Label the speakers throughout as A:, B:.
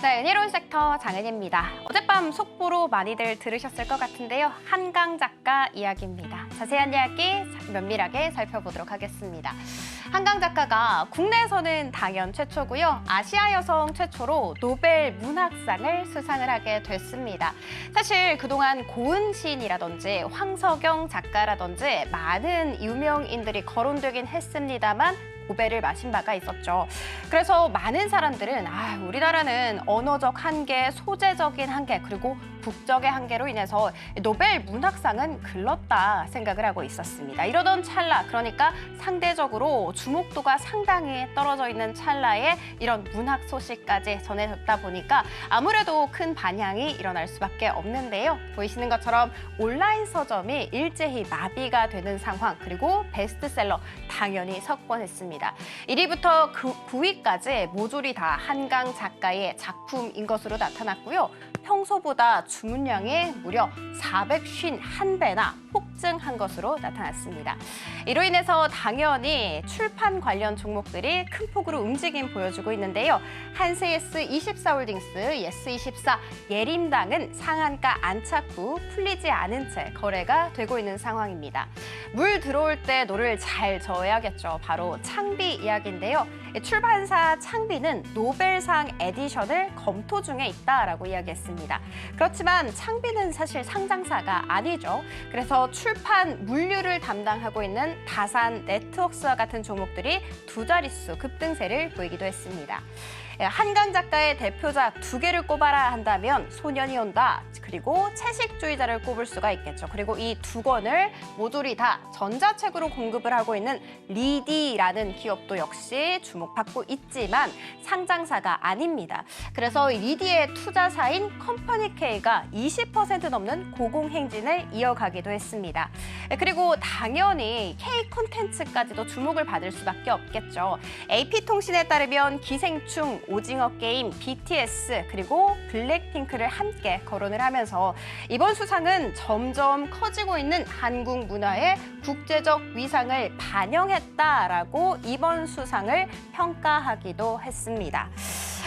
A: 네, 은희로운 섹터 장은희입니다. 어젯밤 속보로 많이들 들으셨을 것 같은데요. 한강 작가 이야기입니다. 자세한 이야기 면밀하게 살펴보도록 하겠습니다. 한강 작가가 국내에서는 당연 최초고요. 아시아 여성 최초로 노벨 문학상을 수상을 하게 됐습니다. 사실 그동안 고은 시인이라든지 황석영 작가라든지 많은 유명인들이 거론되긴 했습니다만 고배를 마신 바가 있었죠. 그래서 많은 사람들은 우리나라는 언어적 한계, 소재적인 한계, 그리고 국적의 한계로 인해서 노벨 문학상은 글렀다 생각을 하고 있었습니다. 이러던 찰나, 그러니까 상대적으로 주목도가 상당히 떨어져 있는 찰나에 이런 문학 소식까지 전해졌다 보니까 아무래도 큰 반향이 일어날 수밖에 없는데요. 보이시는 것처럼 온라인 서점이 일제히 마비가 되는 상황, 그리고 베스트셀러 당연히 석권했습니다. 1위부터 9위까지 모조리 다 한강 작가의 작품인 것으로 나타났고요. 평소보다 주문량이 무려 451배나 폭증한 것으로 나타났습니다. 이로 인해서 당연히 출판 관련 종목들이 큰 폭으로 움직임 보여주고 있는데요. 한스예스24홀딩스, 예스24, 예림당은 상한가 안착 후 풀리지 않은 채 거래가 되고 있는 상황입니다. 물 들어올 때 노를 잘 저어야겠죠. 바로 창비 이야기인데요. 출판사 창비는 노벨상 에디션을 검토 중에 있다라고 이야기했습니다. 그렇지만 창비는 사실 상장사가 아니죠. 그래서 출판 물류를 담당하고 있는 다산 네트워크스와 같은 종목들이 두 자릿수 급등세를 보이기도 했습니다. 한강 작가의 대표작 2개를 꼽아라 한다면 소년이 온다, 그리고 채식주의자를 꼽을 수가 있겠죠. 그리고 이 2권을 모조리 다 전자책으로 공급을 하고 있는 리디라는 기업도 역시 주목받고 있지만 상장사가 아닙니다. 그래서 리디의 투자사인 컴퍼니 K가 20% 넘는 고공행진을 이어가기도 했습니다. 그리고 당연히 K 콘텐츠까지도 주목을 받을 수밖에 없겠죠. AP통신에 따르면 기생충, 오징어 게임, BTS, 그리고 블랙핑크를 함께 거론을 하면서 이번 수상은 점점 커지고 있는 한국 문화의 국제적 위상을 반영했다라고 이번 수상을 평가하기도 했습니다.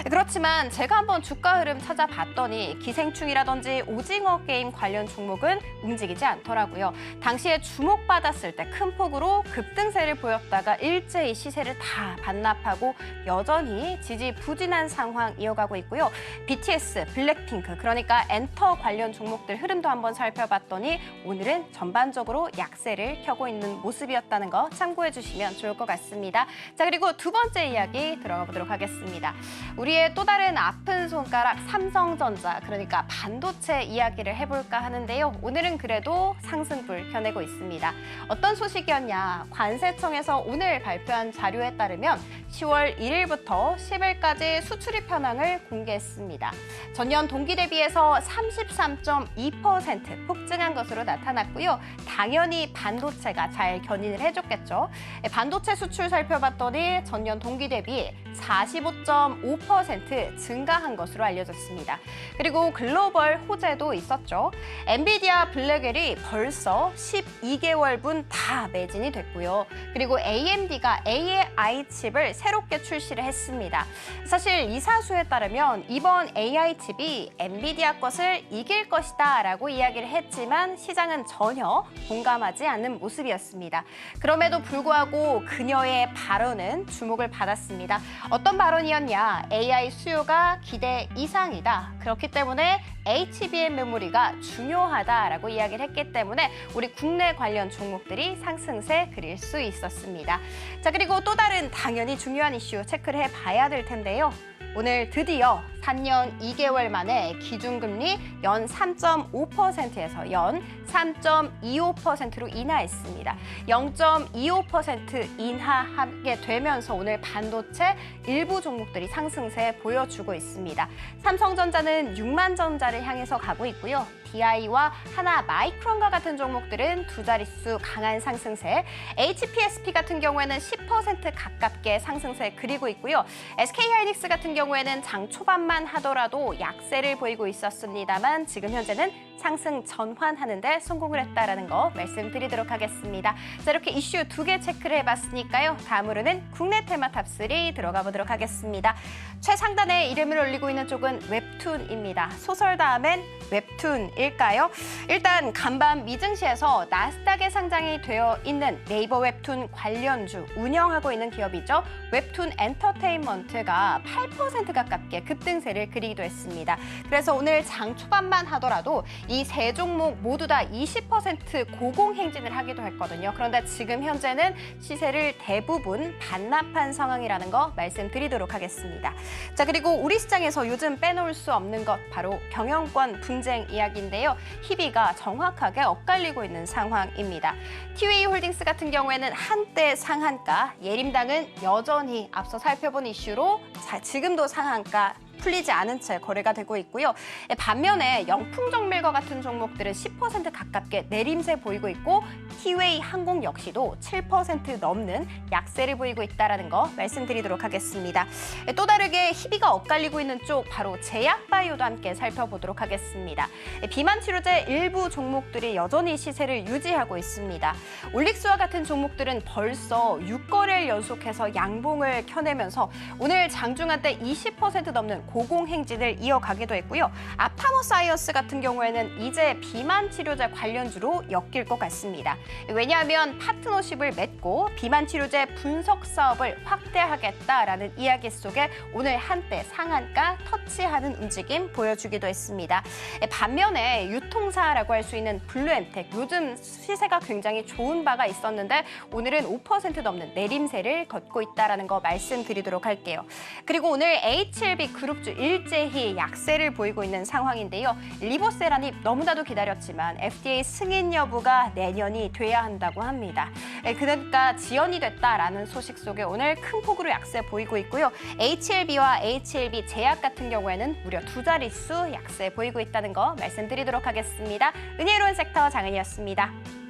A: 그렇지만 제가 한번 주가 흐름 찾아봤더니 기생충이라든지 오징어 게임 관련 종목은 움직이지 않더라고요. 당시에 주목받았을 때 큰 폭으로 급등세를 보였다가 일제히 시세를 다 반납하고 여전히 지지부진한 상황 이어가고 있고요. BTS, 블랙핑크, 그러니까 엔터 관련 종목들 흐름도 한번 살펴봤더니 오늘은 전반적으로 약세를 켜고 있는 모습이었다는 거 참고해 주시면 좋을 것 같습니다. 자, 그리고 두 번째 이야기 들어가 보도록 하겠습니다. 우리의 또 다른 아픈 손가락 삼성전자, 그러니까 반도체 이야기를 해볼까 하는데요. 오늘은 그래도 상승불 켜내고 있습니다. 어떤 소식이었냐? 관세청에서 오늘 발표한 자료에 따르면 10월 1일부터 10일까지 수출입 현황을 공개했습니다. 전년 동기 대비해서 33.2% 폭증한 것으로 나타났고요. 당연히 반도체가 잘 견인을 해줬겠죠. 반도체 수출 살펴봤더니 전년 동기 대비 45.5% 증가한 것으로 알려졌습니다. 그리고 글로벌 호재도 있었죠. 엔비디아 블랙웰이 벌써 12개월분 다 매진이 됐고요. 그리고 AMD가 AI 칩을 새롭게 출시를 했습니다. 사실 이사수에 따르면 이번 AI 칩이 엔비디아 것을 이길 것이다 라고 이야기를 했지만 시장은 전혀 공감하지 않는 모습이었습니다. 그럼에도 불구하고 그녀의 발언은 주목을 받았습니다. 어떤 발언이었냐? AI 수요가 기대 이상이다. 그렇기 때문에 HBM 메모리가 중요하다라고 이야기를 했기 때문에 우리 국내 관련 종목들이 상승세 그릴 수 있었습니다. 자, 그리고 또 다른 당연히 중요한 이슈 체크를 해봐야 될 텐데요. 오늘 드디어 3년 2개월 만에 기준금리 연 3.5%에서 연 3.25%로 인하했습니다. 0.25% 인하하게 되면서 오늘 반도체 일부 종목들이 상승세 보여주고 있습니다. 삼성전자는 6만 전자를 향해서 가고 있고요. DI와 하나 마이크론과 같은 종목들은 두 자릿수 강한 상승세, HPSP 같은 경우에는 10% 가깝게 상승세 그리고 있고요. SK하이닉스 같은 경우에는 장 초반만 하더라도 약세를 보이고 있었습니다만 지금 현재는 상승 전환하는 데 성공을 했다라는 거 말씀드리도록 하겠습니다. 자, 이렇게 이슈 2개 체크를 해봤으니까요. 다음으로는 국내 테마 탑3 들어가 보도록 하겠습니다. 최상단에 이름을 올리고 있는 쪽은 웹툰입니다. 소설 다음엔 웹툰일까요? 일단 간밤 미증시에서 나스닥에 상장이 되어 있는 네이버 웹툰 관련주 운영하고 있는 기업이죠. 웹툰 엔터테인먼트가 8% 가깝게 급등세를 그리기도 했습니다. 그래서 오늘 장 초반만 하더라도 이 세 종목 모두 다 20% 고공행진을 하기도 했거든요. 그런데 지금 현재는 시세를 대부분 반납한 상황이라는 거 말씀드리도록 하겠습니다. 자, 그리고 우리 시장에서 요즘 빼놓을 수 없는 것 바로 경영권 분쟁 이야기인데요. 희비가 정확하게 엇갈리고 있는 상황입니다. 티웨이홀딩스 같은 경우에는 한때 상한가, 예림당은 여전히 앞서 살펴본 이슈로 지금도 상한가 풀리지 않은 채 거래가 되고 있고요. 반면에 영풍정밀과 같은 종목들은 10% 가깝게 내림세 보이고 있고 티웨이 항공 역시도 7% 넘는 약세를 보이고 있다는 거 말씀드리도록 하겠습니다. 또 다르게 희비가 엇갈리고 있는 쪽 바로 제약바이오도 함께 살펴보도록 하겠습니다. 비만 치료제 일부 종목들이 여전히 시세를 유지하고 있습니다. 올릭스와 같은 종목들은 벌써 6거래일 연속해서 양봉을 켜내면서 오늘 장중한 때 20% 넘는 고공행진을 이어가기도 했고요. 아파모사이언스 같은 경우에는 이제 비만 치료제 관련주로 엮일 것 같습니다. 왜냐하면 파트너십을 맺고 비만 치료제 분석 사업을 확대하겠다라는 이야기 속에 오늘 한때 상한가 터치하는 움직임 보여주기도 했습니다. 반면에 유통사라고 할 수 있는 블루엠텍 요즘 시세가 굉장히 좋은 바가 있었는데 오늘은 5% 넘는 내림세를 걷고 있다는 거 말씀드리도록 할게요. 그리고 오늘 HLB 그룹 주 일제히 약세를 보이고 있는 상황인데요. 리보세라닙 너무나도 기다렸지만 FDA 승인 여부가 내년이 돼야 한다고 합니다. 그러니까 지연이 됐다라는 소식 속에 오늘 큰 폭으로 약세 보이고 있고요. HLB와 HLB 제약 같은 경우에는 무려 2자릿수 약세 보이고 있다는 거 말씀드리도록 하겠습니다. 은혜로운 섹터 장은이었습니다.